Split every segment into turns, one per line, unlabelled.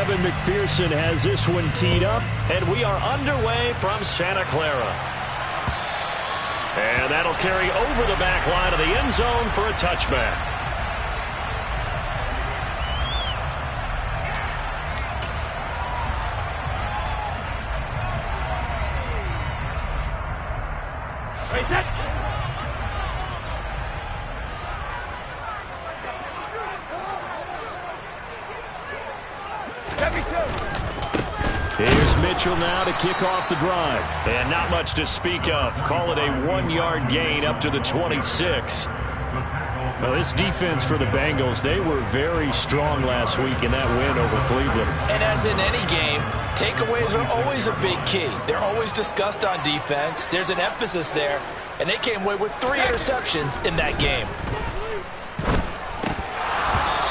Evan McPherson has this one teed up, and we are underway from Santa Clara. And that'll carry over the back line of the end zone for a touchback. Here's Mitchell now to kick off the drive. And not much to speak of. Call it a 1-yard gain up to the 26. Well, this defense for the Bengals, they were very strong last week in that win over Cleveland.
And as in any game, takeaways are always a big key. They're always discussed on defense. There's an emphasis there. And they came away with 3 interceptions in that game.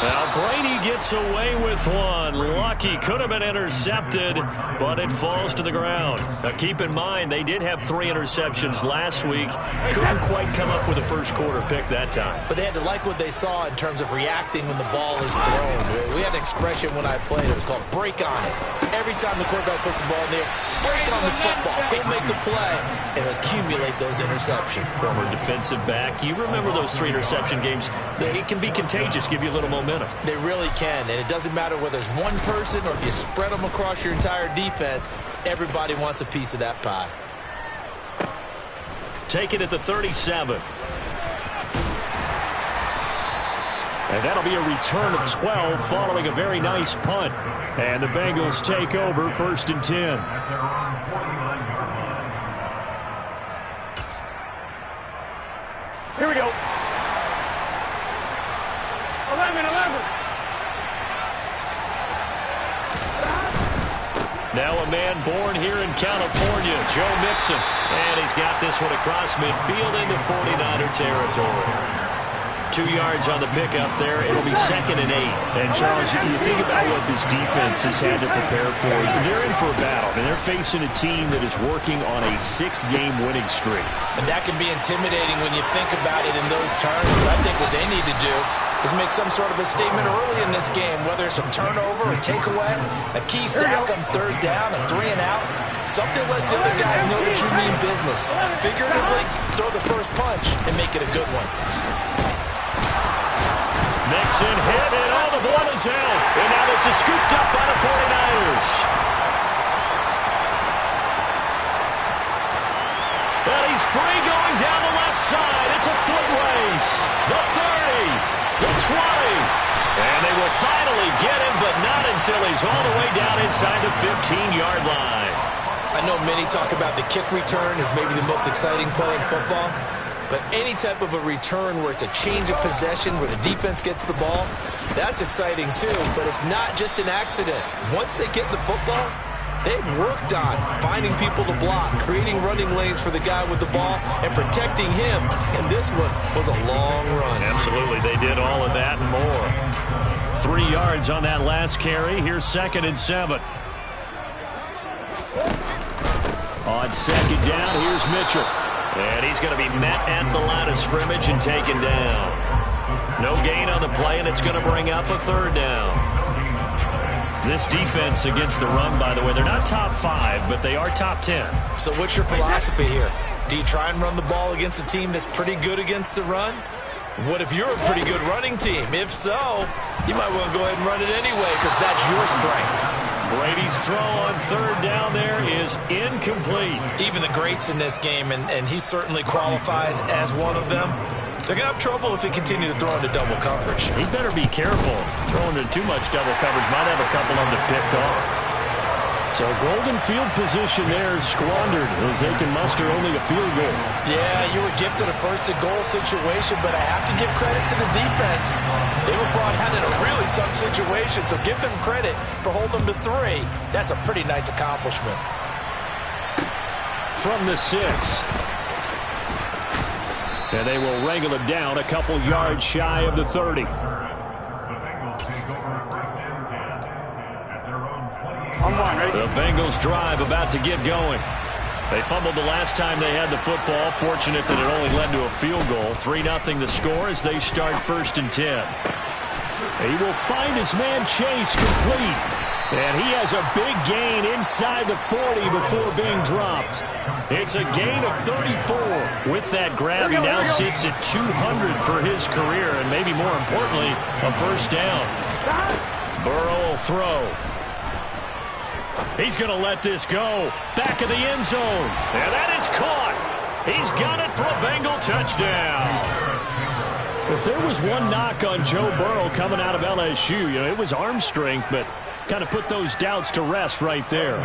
Well, Brady gets away with one. Lucky, could have been intercepted, but it falls to the ground. Now, keep in mind, they did have 3 interceptions last week. Couldn't quite come up with a first-quarter pick that time.
But they had to like what they saw in terms of reacting when the ball is thrown. We had an expression when I played. It was called break on it. Every time the quarterback puts the ball in there, break on the football. Go make a play and accumulate those interceptions.
Former defensive back. You remember those 3 interception games. It can be contagious, give you a little momentum.
They really can, and it doesn't matter whether it's one person or if you spread them across your entire defense, everybody wants a piece of that pie.
Take it at the 37. And that'll be a return of 12 following a very nice punt. And the Bengals take over 1st and 10.
Here we go. 11.
Now a man born here in California, Joe Mixon. And he's got this one across midfield into 49er territory. 2 yards on the pickup there. It'll be 2nd and 8. And, Charles, you think about what this defense has had to prepare for. They're in for a battle, and they're facing a team that is working on a 6-game winning streak.
And that can be intimidating when you think about it in those terms. But I think what they need to do is make some sort of a statement early in this game, whether it's a turnover, a takeaway, a key sack on 3rd down, a 3 and out. Something lets the other guys know that you mean business. Figuratively, throw the first punch and make it a good one.
Mixon hit, and all the ball is out. And now this is scooped up by the 49ers. And he's free going down the left side. It's a foot race. The 30, the 20. And they will finally get him, but not until he's all the way down inside the 15-yard line.
I know many talk about the kick return as maybe the most exciting play in football. But any type of a return where it's a change of possession, where the defense gets the ball, that's exciting too. But it's not just an accident. Once they get the football, they've worked on finding people to block, creating running lanes for the guy with the ball, and protecting him. And this one was a long run.
Absolutely. They did all of that and more. 3 yards on that last carry. Here's 2nd and 7. On 2nd down, here's Mitchell. And he's going to be met at the line of scrimmage and taken down. No gain on the play, and it's going to bring up a 3rd down. This defense against the run, by the way, they're not top 5, but they are top 10.
So what's your philosophy here? Do you try and run the ball against a team that's pretty good against the run? What if you're a pretty good running team? If so, you might want to go ahead and run it anyway because that's your strength.
Brady's throw on 3rd down there is incomplete.
Even the greats in this game, and he certainly qualifies as one of them, they're going to have trouble if they continue to throw into double coverage.
He better be careful. Throwing into too much double coverage might have a couple of them picked off. So golden field position there squandered as they can muster only a field goal.
Yeah, you were gifted a 1st-and-goal situation, but I have to give credit to the defense. They were brought out in a really tough situation, so give them credit for holding them to 3. That's a pretty nice accomplishment.
From the 6. And they will wrangle him down a couple yards shy of the 30. The Bengals drive about to get going. They fumbled the last time they had the football. Fortunate that it only led to a field goal. 3-0 the score as they start 1st and 10. He will find his man Chase complete. And he has a big gain inside the 40 before being dropped. It's a gain of 34. With that grab, he now sits at 200 for his career, and maybe more importantly, a first down. Burrow will throw. He's going to let this go. Back of the end zone. And that is caught. He's got it for a Bengal touchdown. If there was one knock on Joe Burrow coming out of LSU, it was arm strength, but kind of put those doubts to rest right there.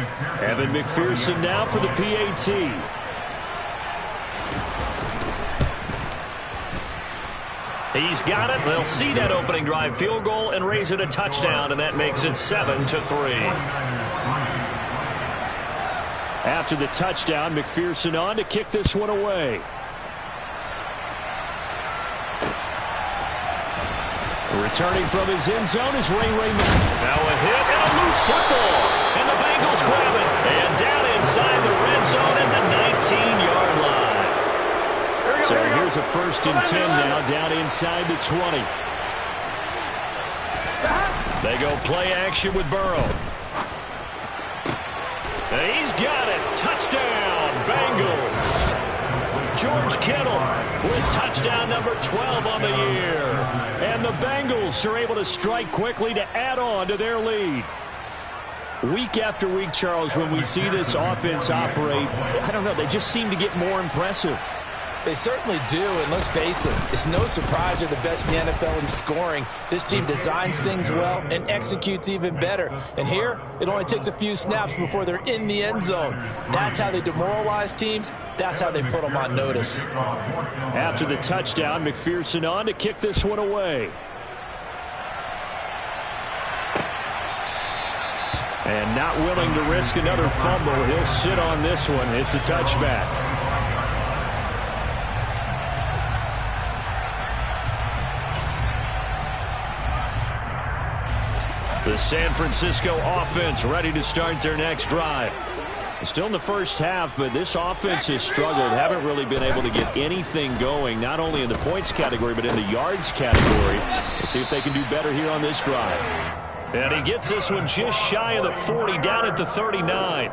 Evan McPherson now for the PAT. He's got it. They'll see that opening drive field goal and raise it a touchdown, and that makes it 7-3. After the touchdown, McPherson on to kick this one away. Returning from his end zone is Ray Raymond. Now a hit and a loose football. And the Bengals grab it. And down inside the red zone at the 19-yard line. So here's a 1st and 10 now down inside the 20. They go play action with Burrow. And he's got it. Touchdown, Bengals. George Kittle with touchdown number 12 on the year. And the Bengals are able to strike quickly to add on to their lead. Week after week, Charles, when we see this offense operate, I don't know, they just seem to get more impressive.
They certainly do, and let's face it, it's no surprise they're the best in the NFL in scoring. This team designs things well and executes even better. And here, it only takes a few snaps before they're in the end zone. That's how they demoralize teams. That's how they put them on notice.
After the touchdown, McPherson on to kick this one away. And not willing to risk another fumble, he'll sit on this one. It's a touchback. The San Francisco offense ready to start their next drive. Still in the first half, but this offense has struggled. Haven't really been able to get anything going, not only in the points category, but in the yards category. We'll see if they can do better here on this drive. And he gets this one just shy of the 40, down at the 39.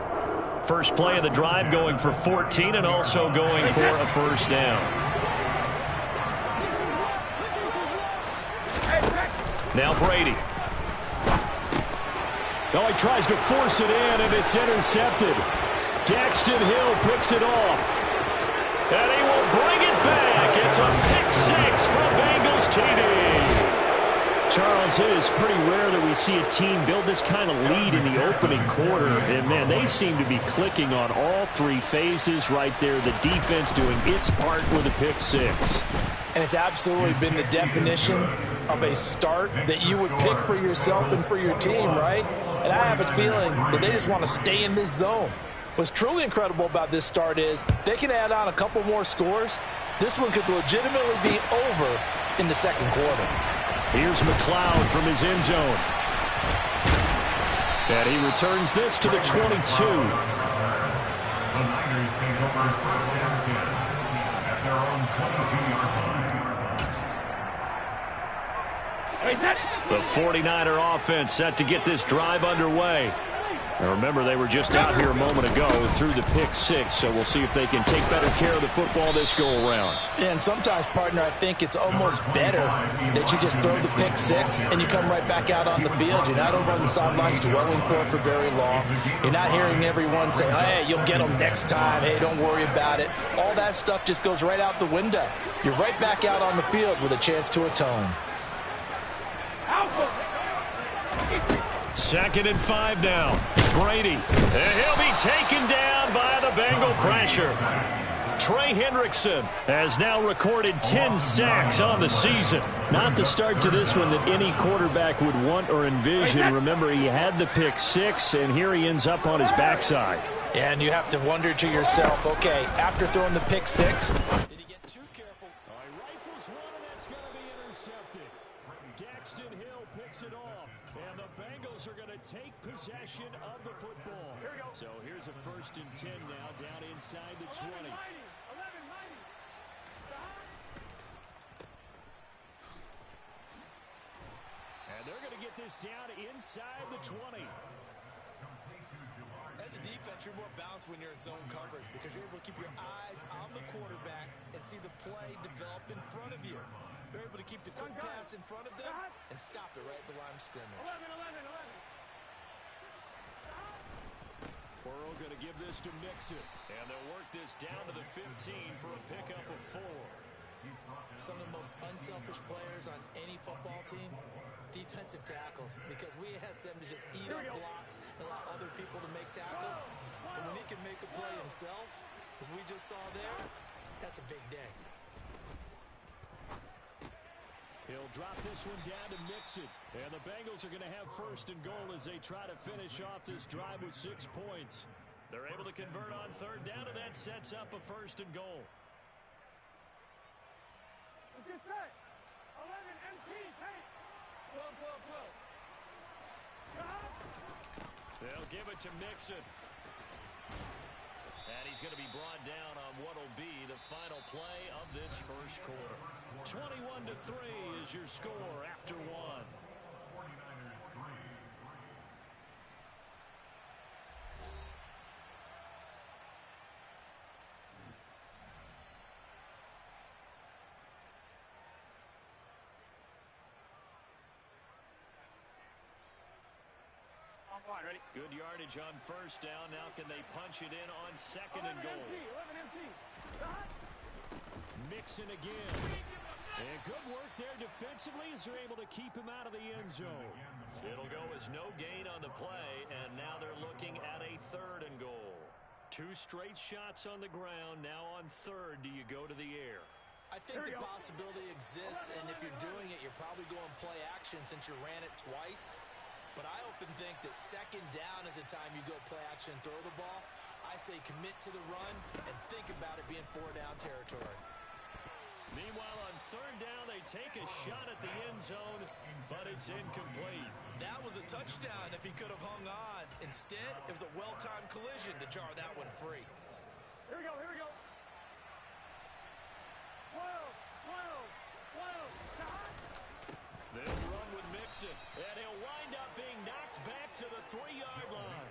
First play of the drive going for 14 and also going for a first down. Now Brady. Oh, he tries to force it in, and it's intercepted. Daxton Hill picks it off. And he will bring it back. It's a pick six from Bengals TD. Charles, it is pretty rare that we see a team build this kind of lead in the opening quarter. And, man, they seem to be clicking on all three phases right there. The defense doing its part with a pick six.
And it's absolutely been the definition of a start that you would pick for yourself and for your team, right? And I have a feeling that they just want to stay in this zone. What's truly incredible about this start is they can add on a couple more scores. This one could legitimately be over in the second quarter.
Here's McLeod from his end zone. And he returns this to the 22. The 49er offense set to get this drive underway. Now remember, they were just out here a moment ago through the pick six, so we'll see if they can take better care of the football this go-around.
And sometimes, partner, I think it's almost better that you just throw the pick six and you come right back out on the field. You're not over on the sidelines dwelling for it for very long. You're not hearing everyone say, hey, you'll get them next time. Hey, don't worry about it. All that stuff just goes right out the window. You're right back out on the field with a chance to atone.
2nd and 5 now. Brady. And he'll be taken down by the Bengal pressure. Trey Hendrickson has now recorded 10 sacks on the season. Not the start to this one that any quarterback would want or envision. Remember, he had the pick six, and here he ends up on his backside.
And you have to wonder to yourself, okay, after throwing the pick six, did he get too careful?
Rifles one, and that's going to be intercepted. Daxton Hill picks it off, and the Bengals are going to take possession of the football. So here's a 1st and 10 now, down inside the 20. And they're going to get this down inside the 20.
As a defense, you're more balanced when you're in zone coverage because you're able to keep your eyes on the quarterback and see the play develop in front of you. You're able to keep the quick pass in front of them and stop it right at the line of scrimmage.
11.
Burrow going to give this to Mixon. And they'll work this down to the 15 for a pickup of 4.
Some of the most unselfish players on any football team, defensive tackles, because we ask them to just eat up blocks and allow other people to make tackles. But when he can make a play himself, as we just saw there, that's a big day.
He'll drop this one down to Mixon. And the Bengals are going to have first and goal as they try to finish off this drive with 6 points. They're able to convert on third down, and that sets up a first and goal.
Let's get set. 11, MT, take. Blow.
They'll give it to Mixon. And he's going to be brought down on what will be the final play of this first quarter. 21-3 is your score after 1.
I'm fine, ready?
Good yardage on first down. Now can they punch it in on second and goal?
11 MT.
Mixon again. And good work there defensively as they're able to keep him out of the end zone. It'll go as no gain on the play, and now they're looking at a third and goal. 2 straight shots on the ground. Now on third, do you go to the air?
I think the possibility exists, and if you're doing it, you're probably going play action since you ran it twice. But I often think that second down is the time you go play action and throw the ball. I say commit to the run and think about it being 4-down territory.
Meanwhile, on third down, they take a shot at the end zone, but it's incomplete.
That was a touchdown if he could have hung on. Instead, it was a well-timed collision to jar that one free.
Here we go. 12. Stop.
They'll run with Mixon, and he'll wind up being knocked back to the 3-yard line.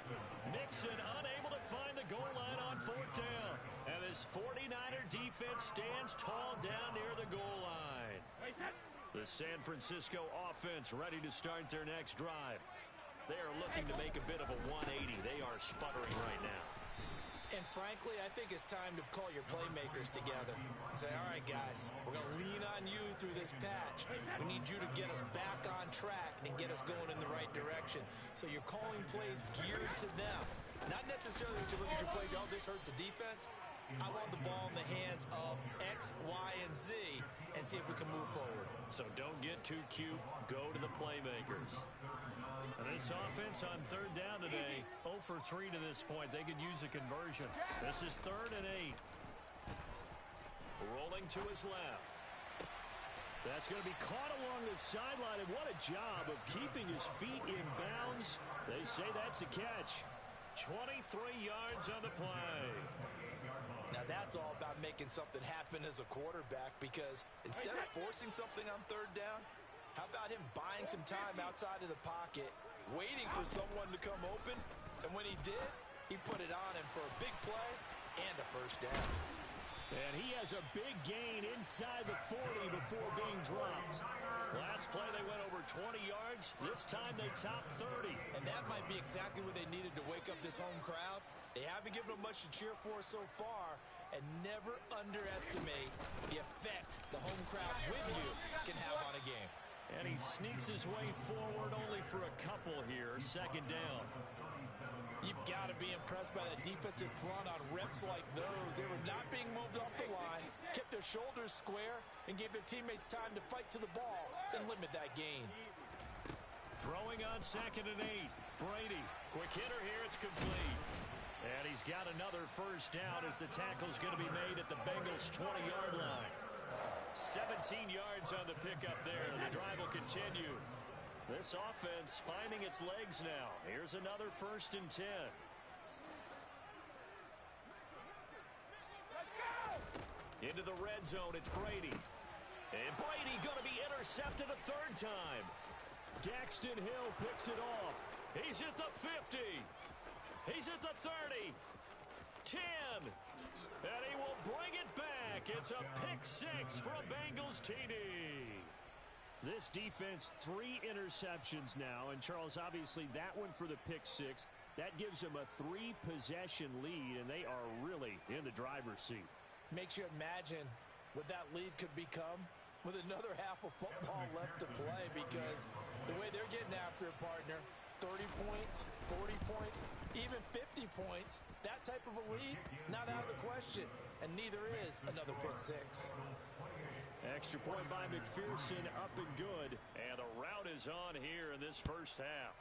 Mixon unable to find the goal line on fourth down. And this 49er defense stands tall down near the goal line. The San Francisco offense ready to start their next drive. They are looking to make a bit of a 180. They are sputtering right now.
And frankly, I think it's time to call your playmakers together and say, all right, guys, we're going to lean on you through this patch. We need you to get us back on track and get us going in the right direction. So you're calling plays geared to them. Not necessarily that you look at your plays, oh, this hurts the defense. I want the ball in the hands of X, Y, and Z and see if we can move forward.
So don't get too cute. Go to the playmakers. And this offense on third down today, 0 for 3 to this point. They could use a conversion. This is 3rd and 8. Rolling to his left. That's going to be caught along the sideline, and what a job of keeping his feet in bounds. They say that's a catch. 23 yards on the play.
Now that's all about making something happen as a quarterback, because instead of forcing something on third down, how about him buying some time outside of the pocket, waiting for someone to come open, and when he did, he put it on him for a big play and a first down.
And he has a big gain inside the 40 before being dropped. Last play, they went over 20 yards. This time, they topped 30.
And that might be exactly what they needed to wake up this home crowd. They haven't given them much to cheer for so far. And never underestimate the effect the home crowd with you can have on a game.
And he sneaks his way forward only for a couple here. 2nd down.
You've got to be impressed by that defensive front on reps like those. They were not being moved off the line, kept their shoulders square, and gave their teammates time to fight to the ball and limit that gain.
Throwing on 2nd and 8. Brady, quick hitter here. It's complete. And he's got another first down as the tackle's going to be made at the Bengals' 20-yard line. 17 yards on the pickup there. The drive will continue. This offense finding its legs now. Here's another 1st and 10. Into the red zone, it's Brady. And Brady going to be intercepted a 3rd time. Daxton Hill picks it off. He's at the 50. He's at the 30. 10. And he will bring it back. It's a pick six for a Bengals TD. This defense, 3 interceptions now. And, Charles, obviously that one for the pick six. That gives them a 3-possession lead, and they are really in the driver's seat.
Makes you imagine what that lead could become with another half of football left to play, because the way they're getting after it, partner, 30 points, 40 points, even 50 points, that type of a lead, not out of the question, and neither is another pick six.
Extra point by McPherson, up and good, and the route is on here in this first half.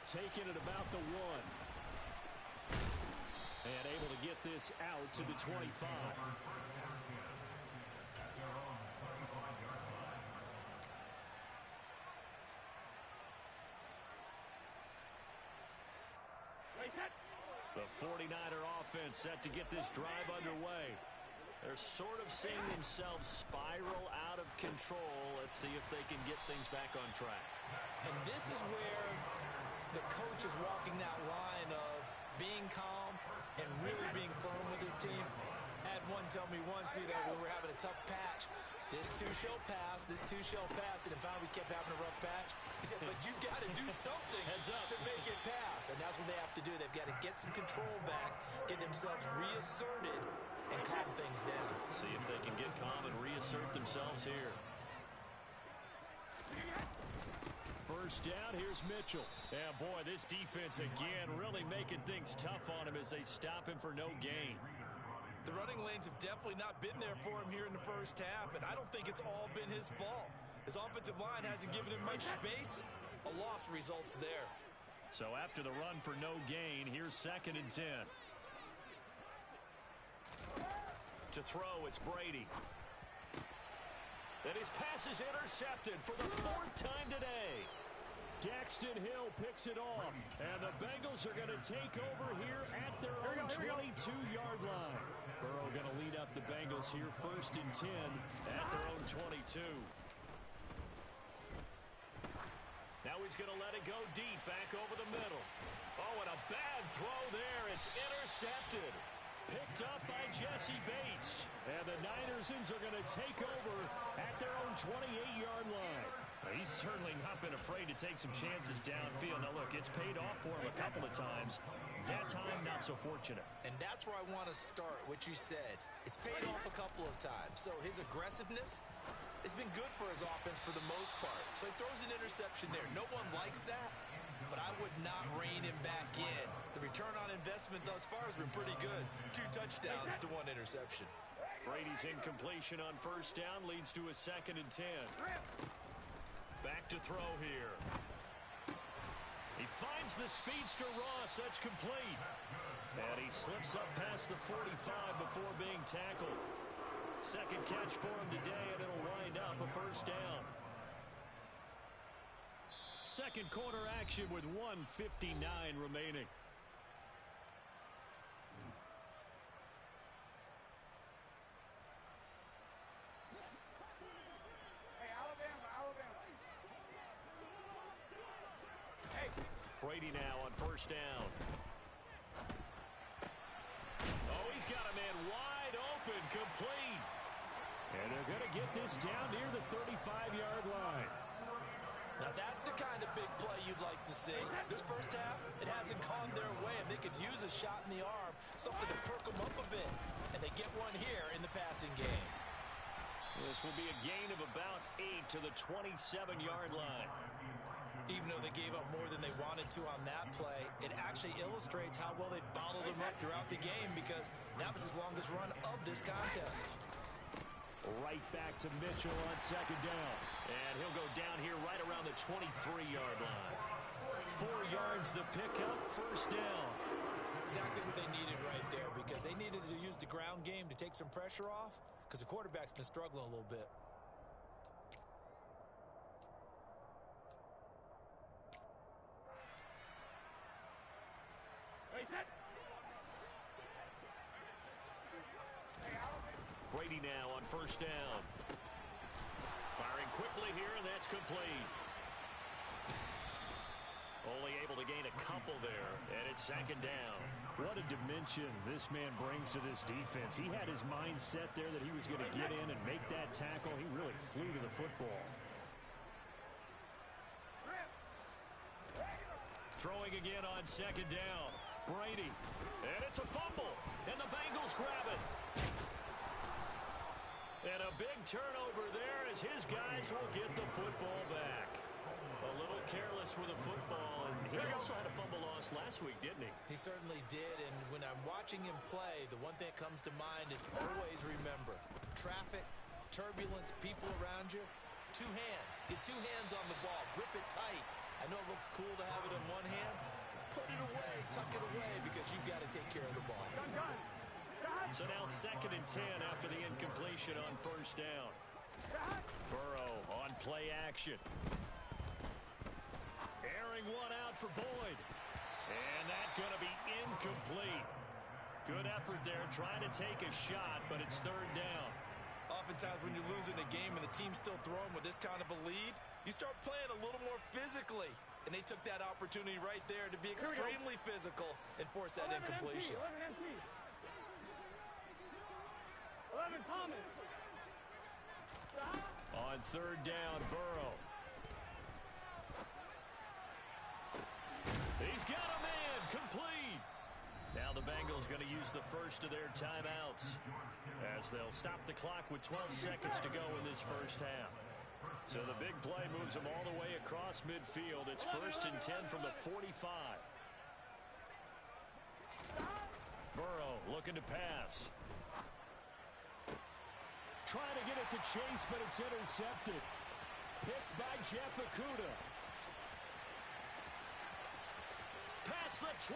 Taking it about the 1. And able to get this out to the 25. The 49er offense set to get this drive underway. They're sort of seeing themselves spiral out of control. Let's see if they can get things back on track.
And this is where the coach is walking that line of being calm and really being firm with his team. I had one tell me once, when we were having a tough patch, this too shall pass, this too shall pass, and finally we kept having a rough patch. He said, but you got to do something to make it pass, and that's what they have to do. They've got to get some control back, get themselves reasserted, and calm things down.
See if they can get calm and reassert themselves here. First down, here's Mitchell. Yeah, boy, this defense again really making things tough on him as they stop him for no gain.
The running lanes have definitely not been there for him here in the first half, and I don't think it's all been his fault. His offensive line hasn't given him much space. A loss results there.
So after the run for no gain, here's 2nd and 10. To throw, it's Brady. And his pass is intercepted for the 4th time today. Daxton Hill picks it off, and the Bengals are going to take over here at their own 22-yard line. Burrow going to lead up the Bengals here, 1st and 10 at their own 22. Now he's going to let it go deep, back over the middle. Oh, and a bad throw there. It's intercepted. Picked up by Jesse Bates. And the Ninersons are going to take over at their own 28-yard line. He's certainly not been afraid to take some chances downfield. Now, look, it's paid off for him a couple of times. That time, not so fortunate.
And that's where I want to start, what you said. It's paid off a couple of times. So his aggressiveness has been good for his offense for the most part. So he throws an interception there. No one likes that, but I would not rein him back in. The return on investment thus far has been pretty good. 2 touchdowns to 1 interception.
Brady's incompletion on 1st down leads to a 2nd and 10. Back to throw here. He finds the speedster Ross. That's complete. And he slips up past the 45 before being tackled. 2nd catch for him today, and it'll wind up a 1st down. 2nd quarter action with 1:59 remaining.
Hey, Alabama. Hey.
Brady now on 1st down. Oh, he's got a man wide open, complete. And they're going to get this down near the 35-yard line.
Now that's the kind of big play you'd like to see. This first half, it hasn't gone their way, and they could use a shot in the arm, something to perk them up a bit. And they get one here in the passing game.
This will be a gain of about 8 to the 27-yard line.
Even though they gave up more than they wanted to on that play, it actually illustrates how well they bottled them up throughout the game, because that was his longest run of this contest.
Right back to Mitchell on 2nd down. And he'll go down here right around the 23-yard line. 4 yards the pickup, 1st down.
Exactly what they needed right there, because they needed to use the ground game to take some pressure off, because the quarterback's been struggling a little bit.
Hey, set.
Brady now on 1st down. quickly here, and that's complete. Only able to gain a couple there, and it's second down.
What a dimension this man brings to this defense. He had his mind set there that he was going to get in and make that tackle. He really flew to the football.
Throwing again on second down. Brady. And it's a fumble. And the Bengals grab it. And a big turnover there as his guys will get the football back. A little careless with the football. And he also had a fumble loss last week, didn't he?
He certainly did. And when I'm watching him play, the one thing that comes to mind is always remember, traffic, turbulence, people around you. Two hands. Get two hands on the ball. Grip it tight. I know it looks cool to have it in one hand. Put it away. Tuck it away because you've got to take care of the ball.
So now 2nd and 10 after the incompletion on first down. Burrow on play action. Airing one out for Boyd. And that's going to be incomplete. Good effort there trying to take a shot, but it's 3rd down.
Oftentimes when you're losing a game and the team's still throwing with this kind of a lead, you start playing a little more physically. And they took that opportunity right there to be extremely physical and force that incompletion.
11 Thomas.
On 3rd down, Burrow. He's got a man complete. Now the Bengals going to use the first of their timeouts as they'll stop the clock with 12 seconds to go in this first half. So the big play moves them all the way across midfield. It's 1st and 10 from the 45. Burrow looking to pass.
Trying to get it to Chase, but it's intercepted. Picked by Jeff Okudah.
Past the 20.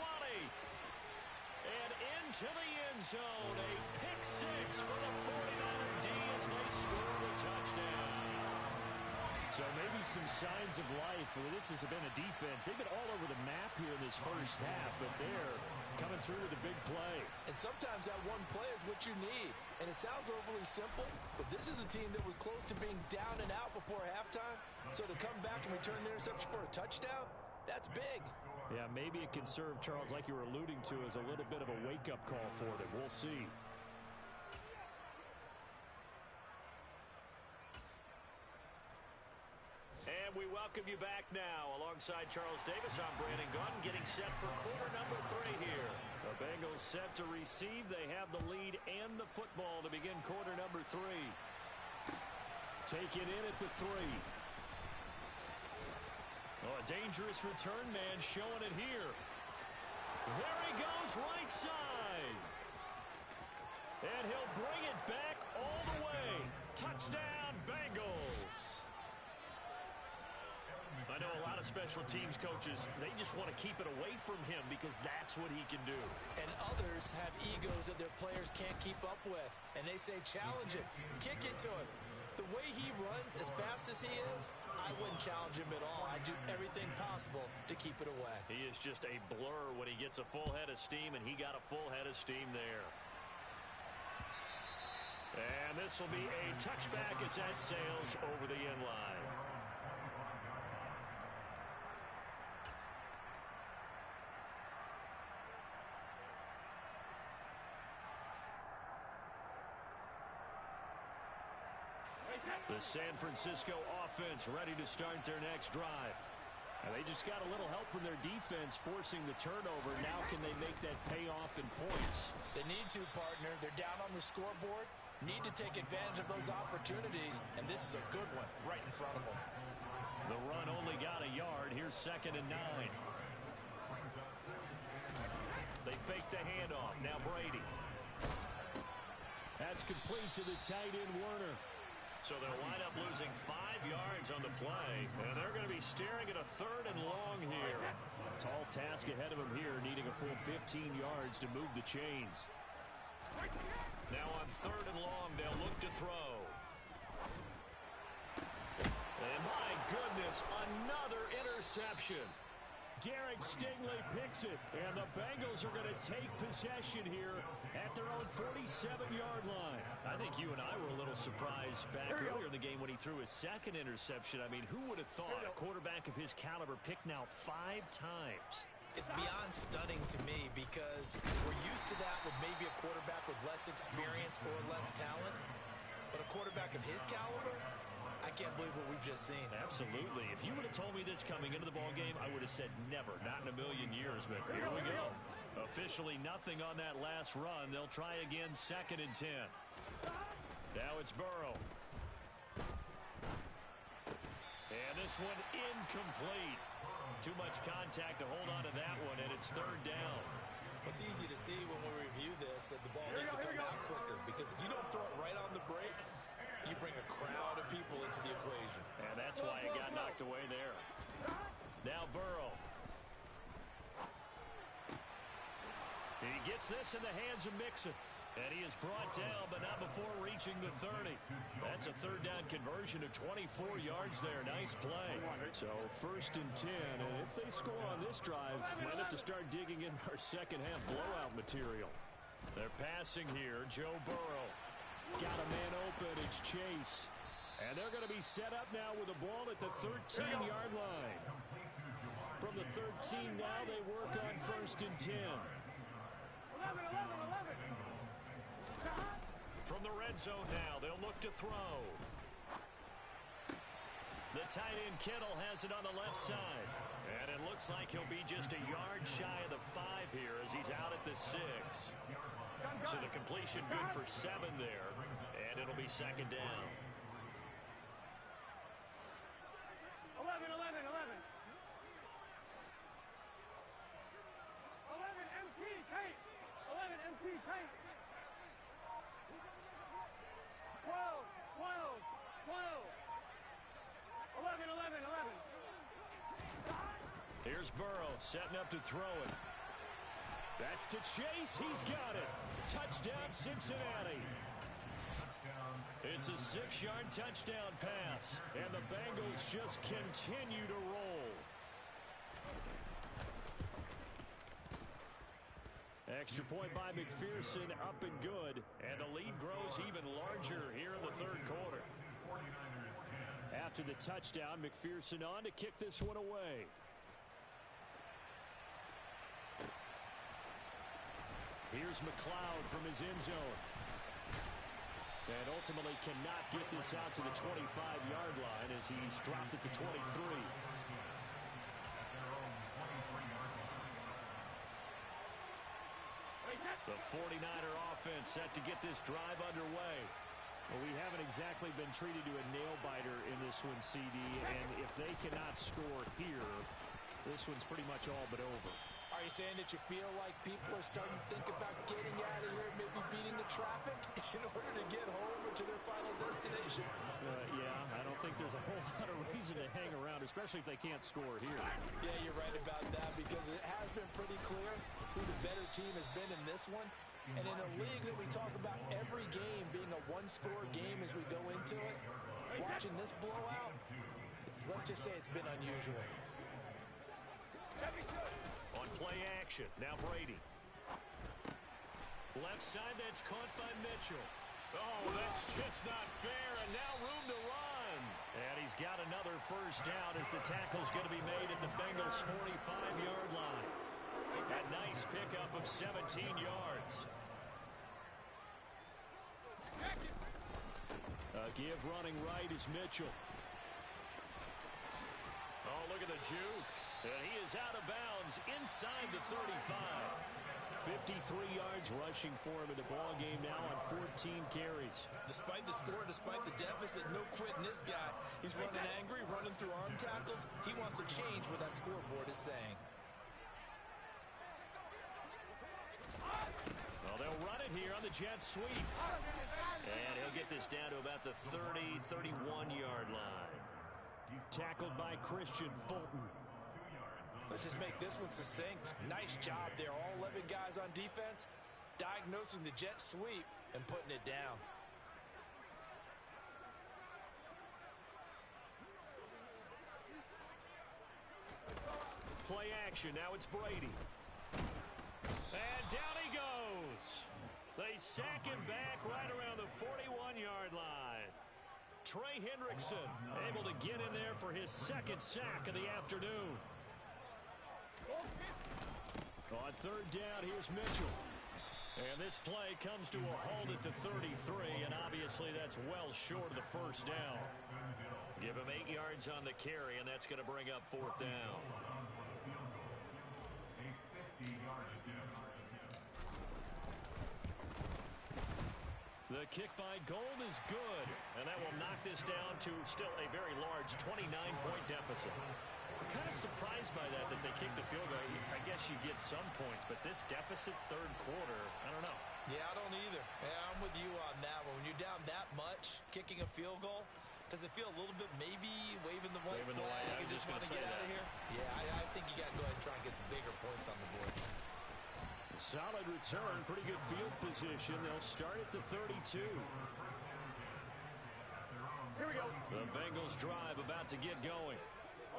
And into the end zone. A pick six for the 49er D as they score the touchdown.
So maybe some signs of life. Well, this has been a defense. They've been all over the map here in this first half, but they're coming through with a big play.
And sometimes that one play is what you need. And it sounds overly simple, but this is a team that was close to being down and out before halftime. So to come back and return the interception for a touchdown, that's big.
Yeah, maybe it can serve, Charles, like you were alluding to, as a little bit of a wake-up call for them. We'll see.
And we welcome you back now. Alongside Charles Davis, I'm Brandon Gunn, getting set for quarter number 3 here. The Bengals set to receive. They have the lead and the football to begin quarter number 3.
Take it in at the 3.
Oh, a dangerous return man showing it here. There he goes, right side. And he'll bring it back all the way. Touchdown, Bengals. I know a lot of special teams coaches, they just want to keep it away from him because that's what he can do.
And others have egos that their players can't keep up with. And they say, challenge it, kick it to him. The way he runs as fast as he is, I wouldn't challenge him at all. I'd do everything possible to keep it away.
He is just a blur when he gets a full head of steam, and he got a full head of steam there. And this will be a touchback as that sails over the end line. The San Francisco offense ready to start their next drive.
And they just got a little help from their defense forcing the turnover. Now can they make that pay off in points?
They need to, partner. They're down on the scoreboard. Need to take advantage of those opportunities. And this is a good one right in front of them.
The run only got a yard. Here's 2nd and 9. They fake the handoff. Now Brady.
That's complete to the tight end, Werner.
So they'll wind up losing 5 yards on the play, and they're going to be staring at a 3rd and long here.
Tall task ahead of them here, needing a full 15 yards to move the chains.
Now on 3rd and long, they'll look to throw. And my goodness, another interception.
Derek Stingley picks it, and the Bengals are going to take possession here at their own 47-yard line.
I think you and I were a little surprised back earlier in the game when he threw his second interception. I mean, who would have thought a quarterback of his caliber picked now 5 times?
It's beyond stunning to me because we're used to that with maybe a quarterback with less experience or less talent. But a quarterback of his caliber, I can't believe what we've just seen.
Absolutely. If you would have told me this coming into the ballgame, I would have said never, not in a million years. But here we go. Officially nothing on that last run. They'll try again, 2nd and 10. Now it's Burrow. And this one incomplete. Too much contact to hold on to that one, and it's 3rd down.
It's easy to see when we review this that the ball needs to come out quicker, because if you don't throw it right on the break, you bring a crowd of people into the equation.
And that's why it got knocked away there. Now Burrow. He gets this in the hands of Mixon. And he is brought down, but not before reaching the 30. That's a 3rd down conversion of 24 yards there. Nice play.
So 1st and 10, and if they score on this drive, might have to start digging in our second-half blowout material.
They're passing here. Joe Burrow.
Got a man open. It's Chase. And they're going to be set up now with the ball at the 13-yard line. From the 13 now, they work on 1st and 10.
11.
From the red zone now, they'll look to throw. The tight end Kittle has it on the left side. And it looks like he'll be just a yard shy of the 5 here as he's out at the 6. So the completion good for 7 there. And it'll be 2nd down.
11. 11 MT Kate. 11 MT Kate. 12. 11.
Here's Burrow setting up to throw it.
That's to Chase. He's got it. Touchdown, Cincinnati.
It's a 6-yard touchdown pass.
And the Bengals just continue to roll. Extra point by McPherson, up and good.
And the lead grows even larger here in the 3rd quarter.
After the touchdown, McPherson on to kick this one away. Here's McLeod from his end zone. And ultimately cannot get this out to the 25-yard line as he's dropped it to 23.
The 49er offense set to get this drive underway.
Well, we haven't exactly been treated to a nail-biter in this one, CD. And if they cannot score here, this one's pretty much all but over.
Are you saying that you feel like people are starting to think about getting out of here, maybe beating the traffic in order to get home or to their final destination?
Yeah, I don't think there's a whole lot of reason to hang around, especially if they can't score here.
Yeah, you're right about that, because it has been pretty clear who the better team has been in this one. And in a league that we talk about every game being a one-score game as we go into it, watching this blowout, let's just say it's been unusual.
On play action, now Brady. Left side, that's caught by Mitchell. Oh, that's just not fair, and now room to run. And he's got another 1st down as the tackle's going to be made at the Bengals' 45-yard line. A nice pickup of 17 yards.
Give running right is Mitchell.
Oh, look at the juke. And he is out of bounds inside the 35.
53 yards rushing for him in the ball game now on 14 carries.
Despite the score, despite the deficit, no quitting this guy. He's running angry, running through arm tackles. He wants to change what that scoreboard is saying.
Well, they'll run it here on the jet sweep. And he'll get this down to about the 30, 31-yard line.
Tackled by Christian Fulton.
Let's just make this one succinct. Nice job there. All 11 guys on defense diagnosing the jet sweep and putting it down.
Play action.
action. Now it's Brady. And down he goes. They sack him back right around the 41-yard line. Trey Hendrickson able to get in there for his second sack of the afternoon. On third down, here's Mitchell. And this play comes to a halt at the 33, and obviously that's well short of the first down. Give him 8 yards on the carry, and that's going to bring up fourth down. The kick by Gold is good, and that will knock this down to still a very large 29-point deficit. I'm kind of surprised by that they kicked the field goal. I guess you get some points, but this deficit third quarter, I don't know.
Yeah, I don't either. Yeah, I'm with you on that one. When you're down that much, kicking a field goal, does it feel a little bit maybe waving the white flag and just want to get out of here? Yeah, I think you got to go ahead and try and get some bigger points on the board.
Solid return, pretty good field position. They'll start at the 32.
Here we go.
The Bengals drive about to get going.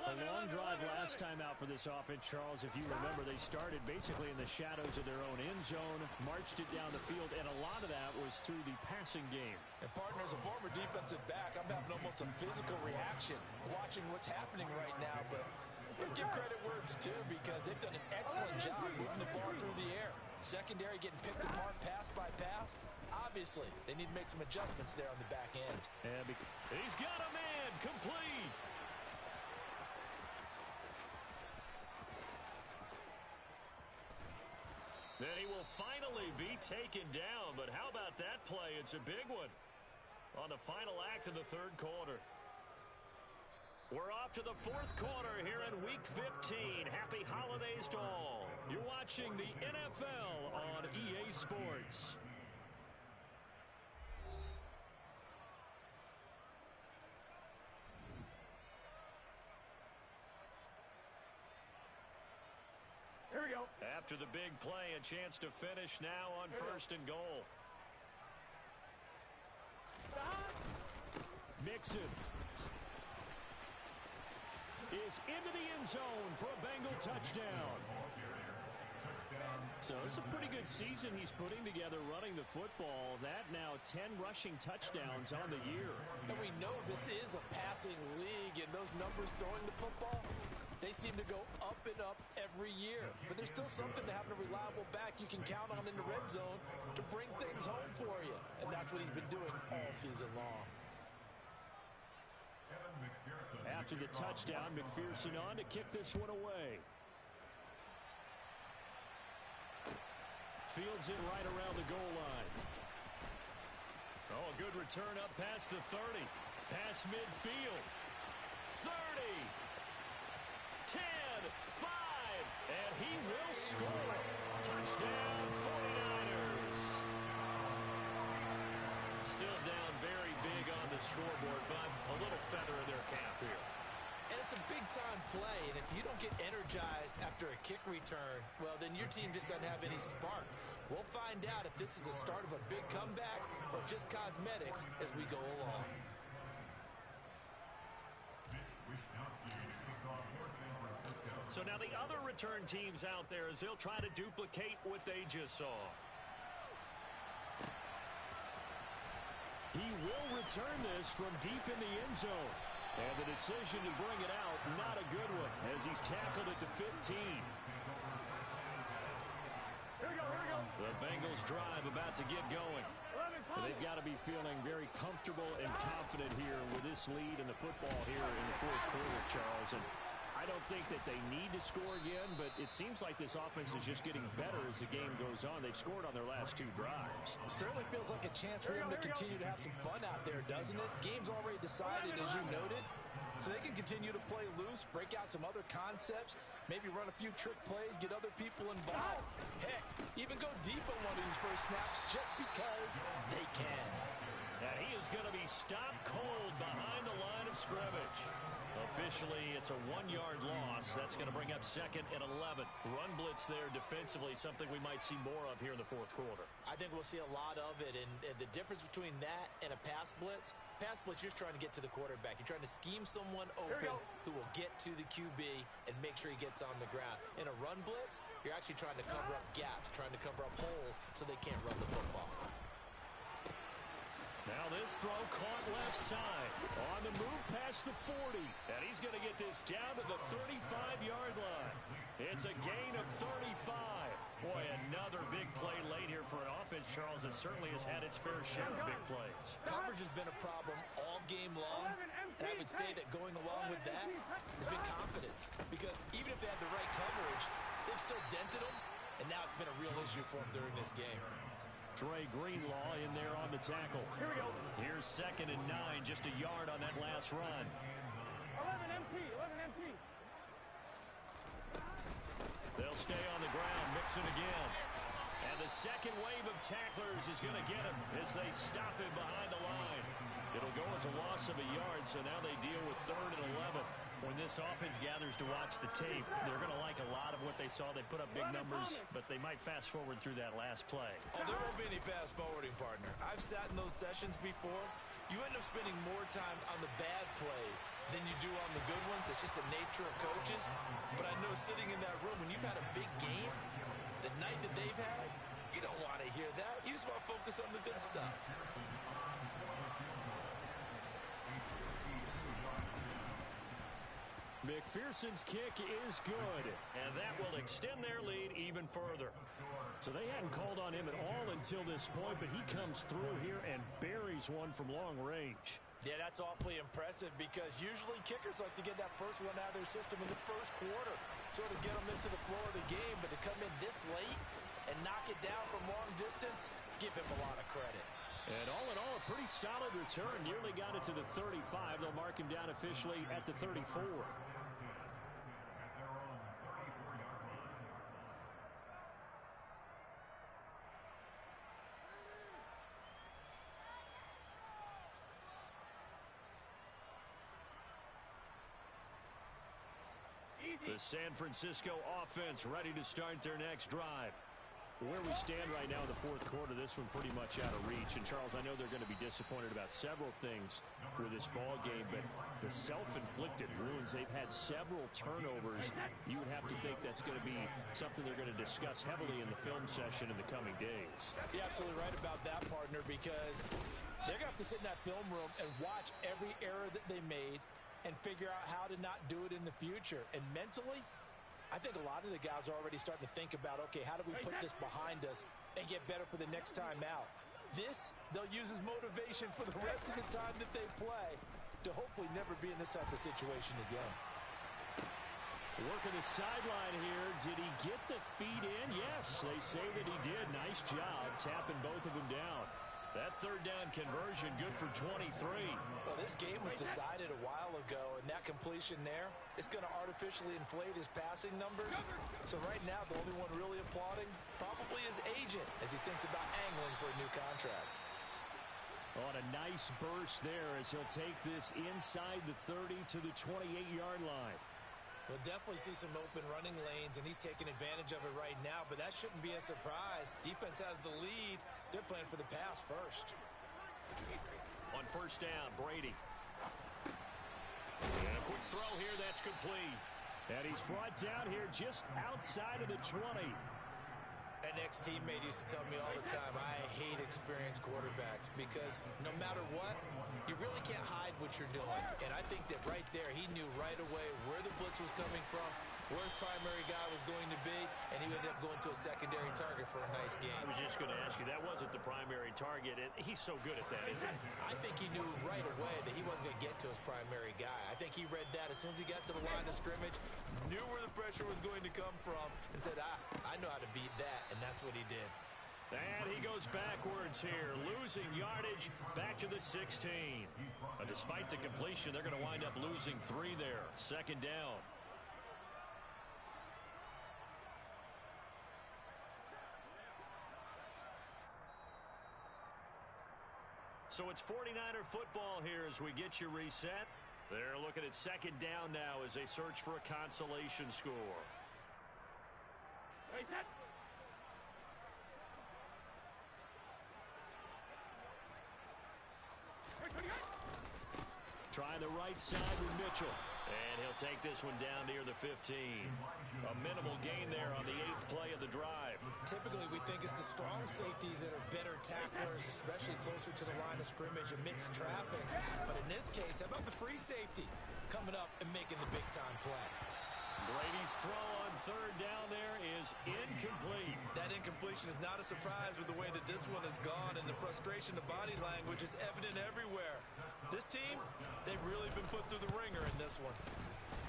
A long drive last time out for this offense, Charles. If you remember, they started basically in the shadows of their own end zone, marched it down the field, and a lot of that was through the passing game.
And partner, as a former defensive back, I'm having almost a physical reaction watching what's happening right now. But let's give credit where it's due, because they've done an excellent job moving the ball through the air. Secondary getting picked apart pass by pass. Obviously, they need to make some adjustments there on the back end.
And he's got a man complete. Then he will finally be taken down. But how about that play? It's a big one on the final act of the third quarter. We're off to the fourth quarter here in Week 15. Happy holidays to all. You're watching the NFL on EA Sports.
Here we go.
After the big play, a chance to finish now on first and goal.
Mixon is into the end zone for a Bengal touchdown. So it's a pretty good season he's putting together running the football. That now 10 rushing touchdowns on the year.
And we know this is a passing league, and those numbers throwing the football, they seem to go up and up every year. But there's still something to having a reliable back you can count on in the red zone to bring things home for you. And that's what he's been doing all season long.
After the touchdown, McPherson on to kick this one away. Fields it right around the goal line.
Oh, a good return up past the 30. Past midfield. 30. 10. 5. And he will score. Touchdown 49ers. Still down very big on the scoreboard, but a little feather in their cap here.
And it's a big-time play, and if you don't get energized after a kick return, well, then your team just doesn't have any spark. We'll find out if this is the start of a big comeback or just cosmetics as we go along.
So now the other return teams out there, as they'll try to duplicate what they just saw.
He will return this from deep in the end zone. And the decision to bring it out, not a good one, as he's tackled at the 15.
Here we go, here we go.
The Bengals drive about to get going.
They've got to be feeling very comfortable and confident here with this lead in the football here in the fourth quarter, Charles. And I don't think that they need to score again, but it seems like this offense is just getting better as the game goes on. They've scored on their last 2 drives.
It certainly feels like a chance for them to continue to have some fun out there, doesn't it? Game's already decided, as you noted, so they can continue to play loose, break out some other concepts, maybe run a few trick plays, get other people involved. Heck, even go deep on one of these first snaps just because they can.
And he is going to be stopped cold behind the line of scrimmage. Officially, it's a 1-yard loss. That's going to bring up 2nd and 11. Run blitz there defensively, something we might see more of here in the fourth quarter.
I think we'll see a lot of it, and the difference between that and a pass blitz, you're just trying to get to the quarterback. You're trying to scheme someone open who will get to the QB and make sure he gets on the ground. In a run blitz, you're actually trying to cover up gaps, trying to cover up holes so they can't run the football.
Now this throw caught left side. On the move past the 40. And he's going to get this down to the 35-yard line. It's a gain of 35. Boy, another big play late here for an offense, Charles, that certainly has had its fair share of big plays.
Coverage has been a problem all game long. And I would say that going along with that has been confidence. Because even if they had the right coverage, they've still dented them. And now it's been a real issue for them during this game.
Trey Greenlaw in there on the tackle.
Here we go.
Here's 2nd and 9, just a yard on that last run.
11 MT.
They'll stay on the ground, Mixon again. And the second wave of tacklers is going to get him as they stop him behind the line. It'll go as a loss of a yard, so now they deal with 3rd and 11. When this offense gathers to watch the tape, they're going to like a lot of what they saw. They put up big numbers, but they might fast forward through that last play.
Oh, there won't be any fast forwarding, partner. I've sat in those sessions before. You end up spending more time on the bad plays than you do on the good ones. It's just the nature of coaches. But I know sitting in that room, when you've had a big game, the night that they've had, you don't want to hear that. You just want to focus on the good stuff.
McPherson's kick is good, and that will extend their lead even further. So they hadn't called on him at all until this point, but he comes through here and buries one from long range.
Yeah, that's awfully impressive because usually kickers like to get that first one out of their system in the first quarter, sort of get them into the flow of the game, but to come in this late and knock it down from long distance, give him a lot of credit.
And all in all, a pretty solid return. Nearly got it to the 35. They'll mark him down officially at the 34. The San Francisco offense ready to start their next drive. Where we stand right now in the fourth quarter, this one pretty much out of reach. And, Charles, I know they're going to be disappointed about several things with this ball game, but the self-inflicted wounds, they've had several turnovers. You would have to think that's going to be something they're going to discuss heavily in the film session in the coming days.
You're absolutely right about that, partner, because they're going to have to sit in that film room and watch every error that they made and figure out how to not do it in the future. And mentally, I think a lot of the guys are already starting to think about, okay, how do we put this behind us and get better for the next time out? This, they'll use as motivation for the rest of the time that they play to hopefully never be in this type of situation again.
Working the sideline here. Did he get the feet in? Yes, they say that he did. Nice job tapping both of them down. That third down conversion good for 23.
Well, this game was decided a while ago, and that completion there is going to artificially inflate his passing numbers. So right now, the only one really applauding probably his agent as he thinks about angling for a new contract.
On a nice burst there as he'll take this inside the 30 to the 28-yard line.
We'll definitely see some open running lanes, and he's taking advantage of it right now, but that shouldn't be a surprise. Defense has the lead. They're playing for the pass first.
On first down, Brady. And a quick throw here, that's complete. And he's brought down here just outside of the 20.
An ex-teammate used to tell me all the time, I hate experienced quarterbacks because no matter what, you really can't hide what you're doing. And I think that right there, he knew right away where the blitz was coming from, where his primary guy was going to be, and he ended up going to a secondary target for a nice game.
I was just going to ask you, that wasn't the primary target, and he's so good at that, isn't he?
I think he knew right away that he wasn't going to get to his primary guy. I think he read that as soon as he got to the line of scrimmage, knew where the pressure was going to come from, and said, I know how to beat that, and that's what he did.
And he goes backwards here, losing yardage back to the 16. But despite the completion, they're going to wind up losing 3 there. Second down. So it's 49er football here as we get you reset. They're looking at second down now as they search for a consolation score.
Hey, set.
Trying the right side with Mitchell. And he'll take this one down near the 15. A minimal gain there on the 8th play of the drive.
Typically, we think it's the strong safeties that are better tacklers, especially closer to the line of scrimmage amidst traffic. But in this case, how about the free safety coming up and making the big-time play?
Brady's throw on third down there is incomplete.
That incompletion is not a surprise with the way that this one has gone, and the frustration of body language is evident everywhere. This team, they've really been put through the ringer in this one.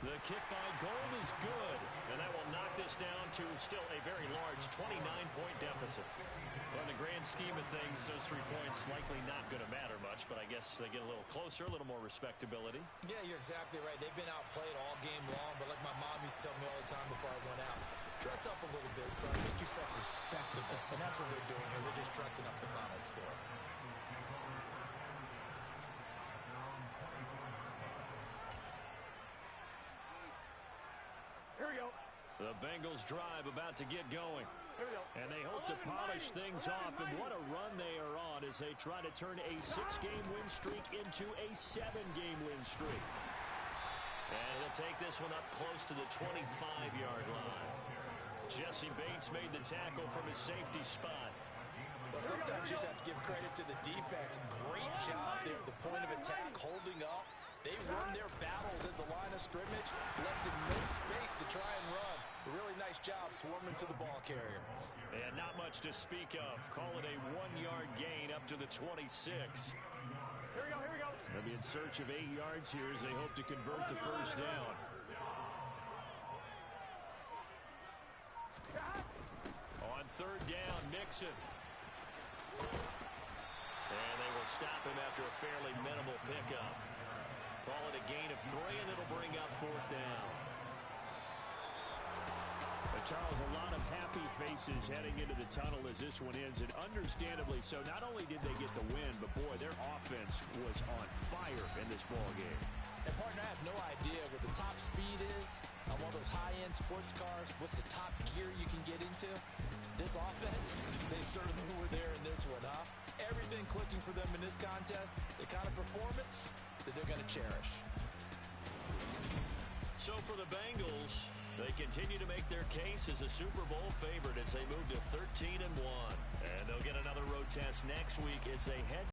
The kick by Gold is good, and that will knock this down to still a very large 29-point deficit. Well, in the grand scheme of things, those 3 points likely not going to matter much, but I guess they get a little closer, a little more respectability.
Yeah, you're exactly right. They've been outplayed all game long, but like my mom used to tell me all the time before I went out, dress up a little bit, son. Make yourself respectable. And that's what they're doing here. They're just dressing up the final score.
Here we go.
The Bengals drive about to get going.
Here we go.
And they hope to polish things off, and what a run they are on as they try to turn a 6-game win streak into a 7-game win streak. And he'll take this one up close to the 25-yard line. Jesse Bates made the tackle from his safety spot.
Well, sometimes you just have to give credit to the defense. Great job there at the point of attack, holding up. They won their battles at the line of scrimmage, left in no space to try and run. A really nice job swarming to the ball carrier.
And not much to speak of. Call it a 1-yard gain up to the 26.
Here we go. Here we go.
They'll be in search of 8 yards here as they hope to convert the first down. On third down, Mixon. And they will stop him after a fairly minimal pickup. Call it a gain of 3, and it'll bring up 4th down.
Charles, a lot of happy faces heading into the tunnel as this one ends, and understandably so. Not only did they get the win, but boy, their offense was on fire in this ball game.
And partner, I have no idea what the top speed is on one of those high-end sports cars. What's the top gear you can get into? This offense, they certainly were there in this one, huh? Everything clicking for them in this contest, the kind of performance that they're going to cherish.
So for the Bengals, they continue to make their case as a Super Bowl favorite as they move to 13-1. And they'll get another road test next week as they head